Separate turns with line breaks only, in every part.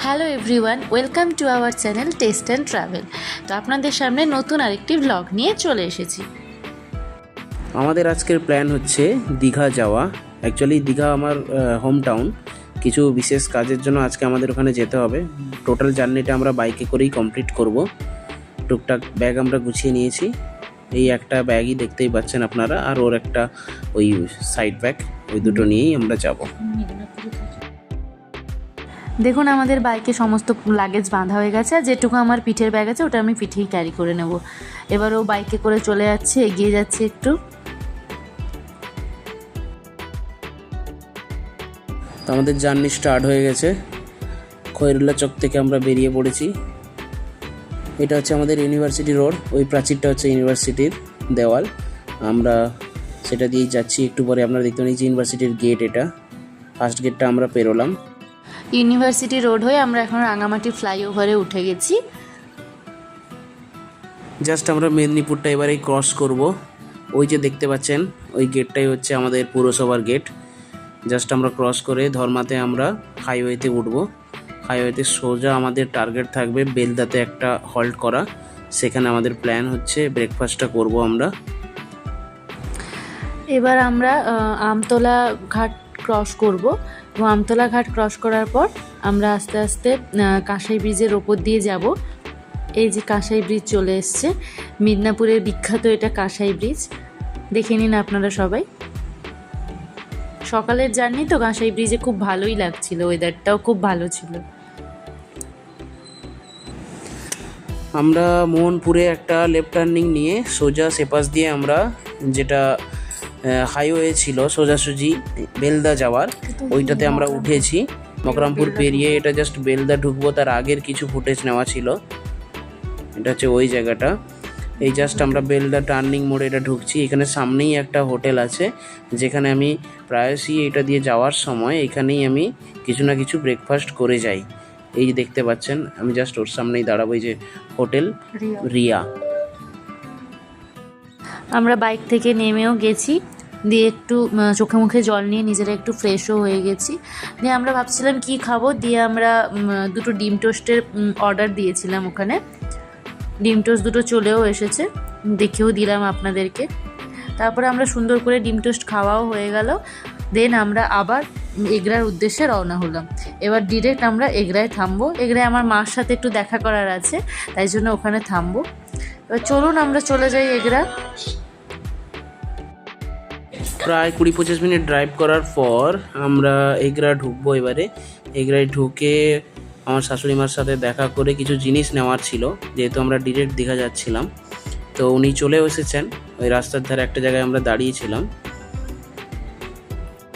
Hello everyone, welcome to our channel test and travel. তো আপনাদের সামনে নতুন আরেকটি ব্লগ নিয়ে চলে এসেছি।
আমাদের আজকের প্ল্যান হচ্ছে দীঘা যাওয়া। অ্যাকচুয়ালি দীঘা আমার হোম টাউন। কিছু বিশেষ কাজের জন্য আজকে আমাদের ওখানে যেতে হবে। টোটাল জার্নিটা আমরা বাইকে করেই কমপ্লিট করব। টুকটাক ব্যাগ আমরা গুছিয়ে নিয়েছি। এই একটা ব্যাগই দেখতেই পাচ্ছেন আপনারা, আর ওর একটা ওই সাইড ব্যাগ, ওই দুটো নিয়েই আমরা যাব।
দেখুন, আমাদের বাইকে সমস্ত লাগেজ বাঁধা হয়ে গেছে, আর যেটুকু আমার পিঠের ব্যাগ আছে ওটা আমি পিঠেই ক্যারি করে নেব। এবার ও বাইকে করে চলে যাচ্ছে, এগিয়ে যাচ্ছে একটু।
তো আমাদের জার্নি স্টার্ট হয়ে গেছে। খয়রুল্লাহ চক থেকে আমরা বেরিয়ে পড়েছি। এটা হচ্ছে আমাদের ইউনিভার্সিটি রোড, ওই প্রাচীরটা হচ্ছে ইউনিভার্সিটির দেওয়াল। আমরা সেটা দিয়েই যাচ্ছি। একটু পরে আপনারা দেখতে পাচ্ছেন ইউনিভার্সিটির গেট, এটা ফার্স্ট গেটটা আমরা পেরোলাম।
ইউনিভার্সিটি রোড হয়ে আমরা এখন রাঙামাটি ফ্লাইওভারে উঠে গেছি।
জাস্ট আমরা মেদিনীপুরটা এবারেই ক্রস করব। ওই যে দেখতে পাচ্ছেন ওই গেটটাই হচ্ছে আমাদের পুরসভার গেট। জাস্ট আমরা ক্রস করে ধর্মাতে আমরা হাইওয়েতে উঠবো। হাইওয়েতে সোজা আমাদের টার্গেট থাকবে বেলদাতে একটা হল্ট করা। সেখানে আমাদের প্ল্যান হচ্ছে ব্রেকফাস্টটা করব আমরা।
এবার আমরা আমতলা ঘাট ক্রস করব, এবং আমতলা ঘাট ক্রস করার পর আমরা আস্তে আস্তে কাঁসাই ব্রিজের ওপর দিয়ে যাব। এই যে কাঁসাই ব্রিজ চলে এসছে, মিদনাপুরের বিখ্যাত এটা কাঁসাই ব্রিজ। দেখে নিন আপনারা সবাই। সকালের জার্নি তো কাঁসাই ব্রিজে খুব ভালোই লাগছিল, ওয়েদারটাও খুব ভালো ছিল।
আমরা মোহনপুরে একটা লেফট টার্নিং নিয়ে সোজা সেপাস দিয়ে আমরা যেটা হাইওয়ে ছিল সোজাসুজি বেলদা যাওয়ার, ওইটাতে আমরা উঠেছি। মকরামপুর পেরিয়ে এটা জাস্ট বেলদা ঢুকবো, তার আগের কিছু ফুটেজ নেওয়া ছিল। এটা হচ্ছে ওই জায়গাটা। এই জাস্ট আমরা বেলদা টার্নিং মোড়ে এটা ঢুকছি। এখানে সামনেই একটা হোটেল আছে, যেখানে আমি প্রায়শই এটা দিয়ে যাওয়ার সময় এখানেই আমি কিছু না কিছু ব্রেকফাস্ট করে যাই। এই যে দেখতে পাচ্ছেন, আমি জাস্ট ওর সামনেই দাঁড়াবো। এই যে হোটেল রিয়া।
আমরা বাইক থেকে নেমেও গেছি, দিয়ে একটু চোখে মুখে জল নিয়ে নিজেরা একটু ফ্রেশও হয়ে গেছি। দিয়ে আমরা ভাবছিলাম কি খাবো, দিয়ে আমরা দুটো ডিম টোস্টের অর্ডার দিয়েছিলাম ওখানে। ডিম টোস্ট দুটো চলেও এসেছে, দেখেও দিলাম আপনাদেরকে। তারপরে আমরা সুন্দর করে ডিম টোস্ট খাওয়াও হয়ে গেল। দেন আমরা আবার এগরার উদ্দেশ্যে রওনা হলাম। এবার ডিরেক্ট আমরা এগরায় থামবো। এগরায় আমার মার সাথে একটু দেখা করার আছে, তাই জন্য ওখানে থামবো। এবার চলুন আমরা চলে যাই এগরা।
প্রায় 20-25 মিনিট ড্রাইভ করার পর আমরা এগরা ঢুকবো। এবারে এগরায় ঢুকে আমার শাশুড়ি মার সাথে দেখা করে কিছু জিনিস নেওয়ার ছিল, যেহেতু আমরা ডিরেক্ট দীঘা যাচ্ছিলাম। তো উনি চলে এসেছেন, ওই রাস্তার ধারে একটা জায়গায় আমরা দাঁড়িয়েছিলাম।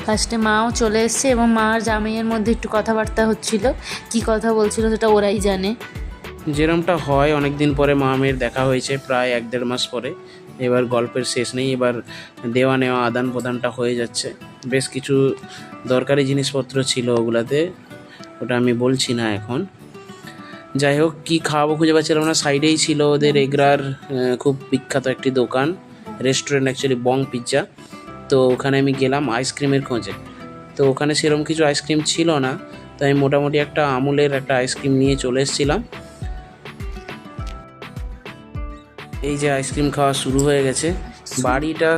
ফার্স্টে মাও চলে এসছে, এবং মা আর জামাইয়ের মধ্যে একটু কথাবার্তা হচ্ছিল। কি কথা বলছিল সেটা ওরাই জানে।
যেরমটা হয়, অনেক দিন পরে মা মেয়ের দেখা হয়েছে, প্রায় 1-1.5 মাস পরে। এবার গল্পের শেষ নেই, এবার দেওয়া নেওয়া আদান প্রদানটা হয়ে যাচ্ছে। বেশ কিছু দরকারি জিনিসপত্র ছিল ওগুলাতে, ওটা আমি বলছি না এখন। যাই হোক, কী খাওয়াবো খুঁজে পাচ্ছিলাম না। সাইডেই ছিল ওদের এগরার খুব বিখ্যাত একটি দোকান, রেস্টুরেন্ট অ্যাকচুয়ালি, বং পিৎজা। তো ওখানে আমি গেলাম আইসক্রিমের খোঁজে। তো ওখানে সেরকম কিছু আইসক্রিম ছিল না, তো আমি মোটামুটি একটা আমুলের একটা আইসক্রিম নিয়ে চলে এসেছিলাম। এই যে আইসক্রিম খাওয়া শুরু হয়ে গেছে। বাড়িটা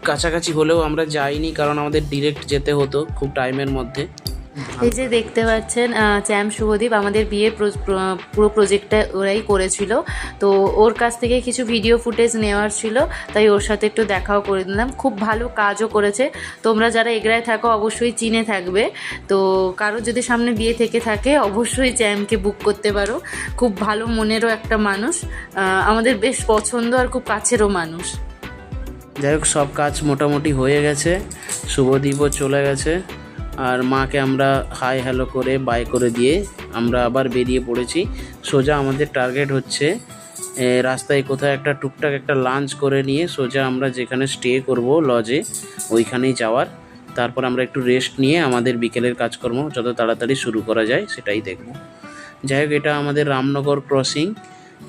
কাছাকাছি হলেও আমরা যাইনি, কারণ আমাদের ডিরেক্ট যেতে হতো খুব টাইমের মধ্যে।
এই যে দেখতে পাচ্ছেন চ্যাম শুভদীপ, আমাদের বিয়ের পুরো প্রজেক্টটা ওরাই করেছিল। তো ওর কাছ থেকে কিছু ভিডিও ফুটেজ নেওয়ার ছিল, তাই ওর সাথে একটু দেখাও করে দিলাম। খুব ভালো কাজও করেছে। তোমরা যারা এগরায় থাকো অবশ্যই চিনে থাকবে। তো কারো যদি সামনে বিয়ে থেকে থাকে অবশ্যই চ্যামকে বুক করতে পারো। খুব ভালো মনেরও একটা মানুষ, আমাদের বেশ পছন্দ আর খুব কাছেরও মানুষ।
যাই হোক, সব কাজ মোটামুটি হয়ে গেছে। শুভদীপও চলে গেছে, আর মাকে আমরা হাই হ্যালো করে বাই করে দিয়ে আমরা আবার বেরিয়ে পড়েছি। সোজা আমাদের টার্গেট হচ্ছে রাস্তায় কোথাও একটা টুকটাক একটা লাঞ্চ করে নিয়ে সোজা আমরা যেখানে স্টে করব লজে, ওইখানেই যাওয়ার। তারপর আমরা একটু রেস্ট নিয়ে আমাদের বিকেলের কাজকর্ম যত তাড়াতাড়ি শুরু করা যায় সেটাই দেখব। যাই হোক, এটা আমাদের রামনগর ক্রসিং।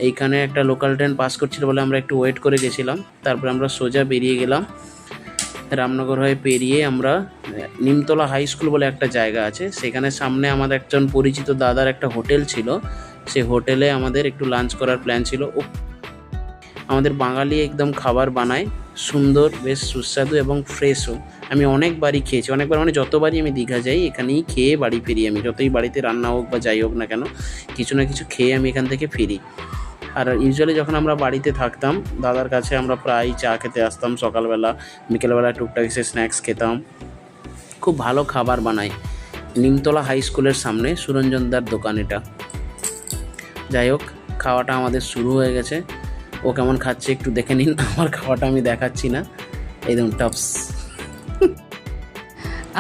এইখানে একটা লোকাল ট্রেন পাস করছিল বলে আমরা একটু ওয়েট করে গেছিলাম। তারপর আমরা সোজা বেরিয়ে গেলাম। রামনগর হয়ে পেরিয়ে আমরা নিমতলা হাই স্কুল বলে একটা জায়গা আছে, সেখানে সামনে আমাদের একজন পরিচিত দাদার একটা হোটেল ছিল, সেই হোটেলে আমাদের একটু লাঞ্চ করার প্ল্যান ছিল। ও আমাদের বাঙালি একদম খাবার বানায়, সুন্দর, বেশ সুস্বাদু এবং ফ্রেশও। আমি অনেকবারই খেয়েছি, অনেকবার মানে যতবারই আমি দীঘা যাই এখানেই খেয়ে বাড়ি ফিরি। আমি যতই বাড়িতে রান্না হোক বা যাই হোক না কেন, কিছু না কিছু খেয়ে আমি এখান থেকে ফিরি। আর ইউজুয়ালি যখন আমরা বাড়িতে থাকতাম দাদার কাছে আমরা প্রায় চা খেতে আসতাম সকালবেলা, বিকেলবেলা টুকটাক এসে স্ন্যাক্স খেতাম। খুব ভালো খাবার বানায়। নিমতলা হাই স্কুলের সামনে সুরঞ্জনদার দোকান এটা। যাই হোক, খাওয়াটা আমাদের শুরু হয়ে গেছে। ও কেমন খাচ্ছে একটু দেখে নিন, আমার খাওয়াটা আমি দেখাচ্ছি না, একদম টপস।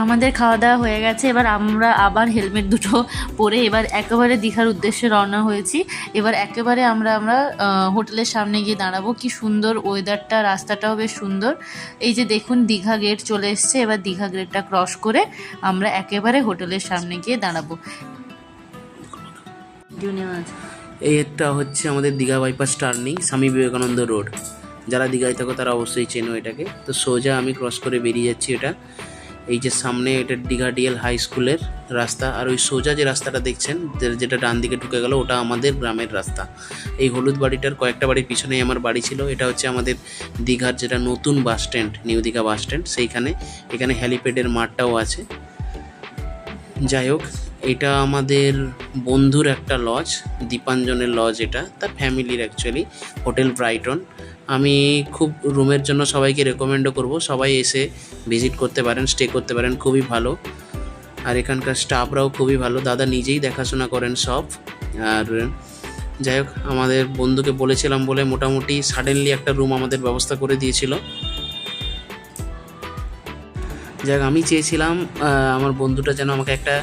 আমাদের খাওয়া দাওয়া হয়ে গেছে, এবার আমরা আবার হেলমেট দুটো পরে এবার একেবারে দীঘার উদ্দেশ্যে রওনা হয়েছি। এবার একেবারে আমরা হোটেলের সামনে গিয়ে দাঁড়াবো। কি সুন্দর ওয়েদারটা, রাস্তাটাও বেশ সুন্দর। এই যে দেখুন দীঘা গেট চলে এসছে, এবার দীঘা গেটটা ক্রস করে আমরা একেবারে হোটেলের সামনে গিয়ে দাঁড়াবো।
এইটা হচ্ছে আমাদের Digha bypass turning, Swami Vivekananda road. যারা দীঘায় থাকো তারা অবশ্যই চেনো এটাকে। তো সোজা আমি ক্রস করে বেরিয়ে যাচ্ছি। এটা এই যে সামনে, এটা দীঘা ডিএল হাই স্কুলের রাস্তা। আর ওই সোজা যে রাস্তাটা দেখছেন, যেটা ডান দিকে ঢুকে গেল, ওটা আমাদের গ্রামের রাস্তা। এই হলুদ বাড়িটার কয়েকটা বাড়ির পিছনেই আমার বাড়ি ছিল। এটা হচ্ছে আমাদের দীঘার যেটা নতুন bus stand, new Digha bus stand, সেইখানে। এখানে হ্যালিপ্যাডের মাঠটাও আছে। যাই হোক, এটা আমাদের বন্ধুর একটা লজ, দীপাঞ্জনের লজ। এটা তার ফ্যামিলির অ্যাকচুয়ালি, হোটেল ব্রাইটন। আমি খুব রুমের জন্য সবাইকে রেকমেন্ডও করব, সবাই এসে ভিজিট করতে পারেন, স্টে করতে পারেন, খুবই ভালো। আর এখানকার স্টাফরাও খুবই ভালো, দাদা নিজেই দেখাশোনা করেন সব। আর যাই হোক, আমাদের বন্ধুকে বলেছিলাম বলে মোটামুটি সাডেনলি একটা রুম আমাদের ব্যবস্থা করে দিয়েছিল। যাক, আমি চেয়েছিলাম আমার বন্ধুটা যেন আমাকে একটা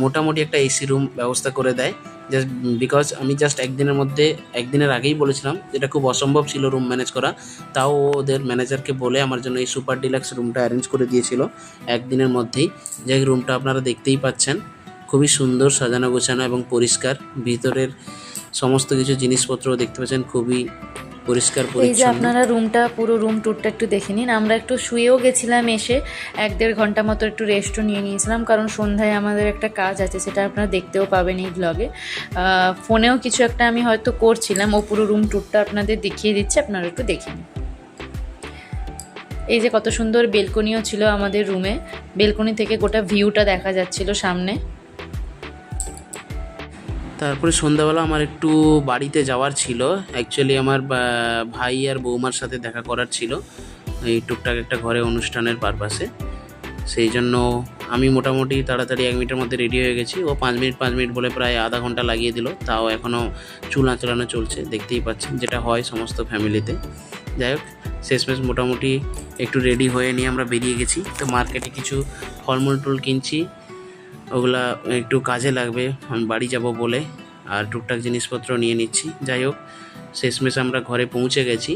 মোটামুটি একটা এসি রুম ব্যবস্থা করে দেয়, জাস্ট বিকজ আমি জাস্ট একদিনের আগেই বলেছিলাম, যেটা খুব অসম্ভব ছিল রুম ম্যানেজ করা। তাও ওদের ম্যানেজারকে বলে আমার জন্য এই সুপার ডিলাক্স রুমটা অ্যারেঞ্জ করে দিয়েছিল একদিনের মধ্যেই। যাই হোক, রুমটা আপনারা দেখতেই পাচ্ছেন, খুবই সুন্দর সাজানো গোছানো এবং পরিষ্কার। ভিতরের সমস্ত কিছু জিনিসপত্রও দেখতে পাচ্ছেন, খুবই পরিষ্কার
এই যে
পরিচ্ছন্ন।
আপনারা পুরো রুম ট্যুরটা একটু দেখে নিন। আমরা একটু শুয়েও গেছিলাম, এসে 1-1.5 ঘন্টা মতো একটু রেস্টও নিয়ে নিয়েছিলাম, কারণ সন্ধ্যায় আমাদের একটা কাজ আছে, সেটা আপনারা দেখতেও পাবেন এই ব্লগে। ফোনেও কিছু একটা আমি হয়তো করছিলাম, ও পুরো রুম ট্যুরটা আপনাদের দেখিয়ে দিচ্ছে, আপনারা একটু দেখে নিন। এই যে কত সুন্দর বেলকনিও ছিল আমাদের রুমে, বেলকনি থেকে গোটা ভিউটা দেখা যাচ্ছিল সামনে।
তারপরে সন্ধ্যাবেলা আমার একটু বাড়িতে যাওয়ার ছিল, অ্যাকচুয়ালি আমার ভাই আর বৌমার সাথে দেখা করার ছিল, এই টুকটাক একটা ঘরে অনুষ্ঠানের পারপাসে। সেই জন্য আমি মোটামুটি তাড়াতাড়ি 1 মিনিটের মধ্যে রেডি হয়ে গেছি। ও 5 মিনিট বলে প্রায় আধা ঘন্টা লাগিয়ে দিল, তাও এখনও চুল আঁচড়ানো চলছে, দেখতেই পাচ্ছেন, যেটা হয় সমস্ত ফ্যামিলিতে। যাই হোক, শেষমেশ মোটামুটি একটু রেডি হয়ে নিয়ে আমরা বেরিয়ে গেছি। তো মার্কেটে কিছু ফলমূল টুল কিনছি, ওগুলা একটু কাজে লাগবে আমি বাড়ি যাব বলে, আর টুকটাক জিনিসপত্র নিয়ে নিচ্ছি। যাই হোক, শেষমেশ আমরা ঘরে পৌঁছে গেছি।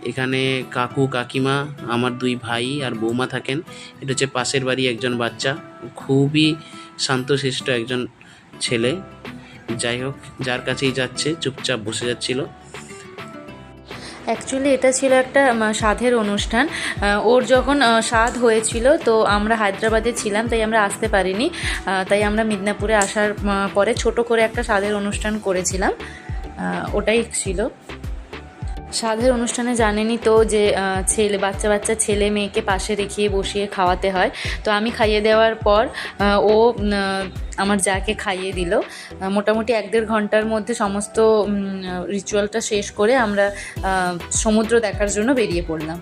এখানে কাকু কাকিমা, আমার 2 ভাই আর বৌমা থাকেন। এটা হচ্ছে পাশের বাড়ি একজন বাচ্চা, খুবই শান্তশিষ্ট একজন ছেলে। যাই হোক, যার কাছেই যাচ্ছে চুপচাপ বসে যাচ্ছিল।
অ্যাকচুয়ালি এটা ছিল একটা সাধের অনুষ্ঠান। ওর যখন সাধ হয়েছিল, তো আমরা হায়দ্রাবাদে ছিলাম, তাই আমরা আসতে পারিনি। তাই আমরা মিদনাপুরে আসার পরে ছোট করে একটা সাধের অনুষ্ঠান করেছিলাম, ওটাই ছিল। সাধের অনুষ্ঠানে জানেনই তো যে বাচ্চা ছেলে মেয়েকে পাশে রেখে বসিয়ে খাওয়াতে হয়। তো আমি খাইয়ে দেওয়ার পর ও আমার যাকে খাইয়ে দিল। মোটামুটি 1-1.5 ঘন্টার মধ্যে সমস্ত রিচুয়ালটা শেষ করে আমরা সমুদ্র দেখার জন্য বেরিয়ে পড়লাম।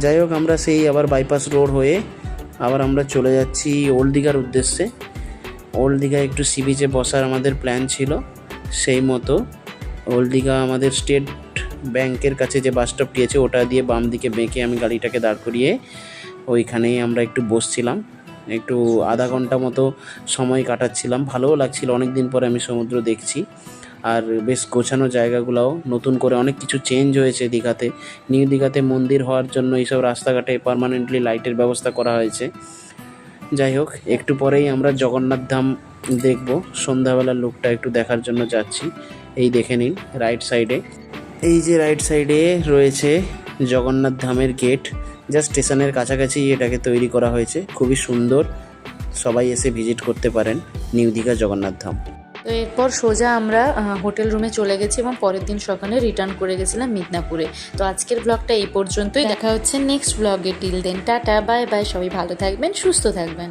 যাই হোক, আমরা সেই আবার বাইপাস রোড হয়ে আবার আমরা চলে যাচ্ছি ওল্ড দীঘার উদ্দেশ্যে। ওল্ড দীঘায় একটু সি বিচে বসার আমাদের প্ল্যান ছিল, সেই মতো ওল্ড দীঘা আমাদের স্টেট ব্যাংকের কাছে যে বাস স্টপটি আছে, ওটা দিয়ে বাম দিকে বেঁকে আমি গাড়িটাকে দাঁড় করিয়ে ওইখানেই আমরা একটু বসছিলাম, একটু আধা ঘন্টা মতো সময় কাটাচ্ছিলাম। ভালোও লাগছিল, অনেক দিন পরে আমি সমুদ্র দেখছি। আর বেশ গোছানো জায়গাগুলোও, নতুন করে অনেক কিছু চেঞ্জ হয়েছে দীঘাতে। নিউ দীঘাতে মন্দির হওয়ার জন্য এইসব রাস্তাঘাটে পার্মানেন্টলি লাইটের ব্যবস্থা করা হয়েছে। যাই হোক, একটু পরেই আমরা জগন্নাথ ধাম দেখব, সন্ধ্যাবেলার লুকটা একটু দেখার জন্য যাচ্ছি। এই দেখে নিন রাইট সাইডে, এই যে রাইট সাইডে রয়েছে জগন্নাথ ধামের গেট, যা স্টেশনের কাছাকাছি এটাকে তৈরি করা হয়েছে। খুবই সুন্দর, সবাই এসে ভিজিট করতে পারেন নিউ দীঘা জগন্নাথ ধাম।
তো এরপর সোজা আমরা হোটেল রুমে চলে গেছি এবং পরের দিন সকালে রিটার্ন করে গেছিলাম মিদনাপুরে। তো আজকের ব্লগটা এই পর্যন্তই, দেখা হচ্ছে next blog. Till then tata, bye bye, সবাই ভালো থাকবেন, সুস্থ থাকবেন।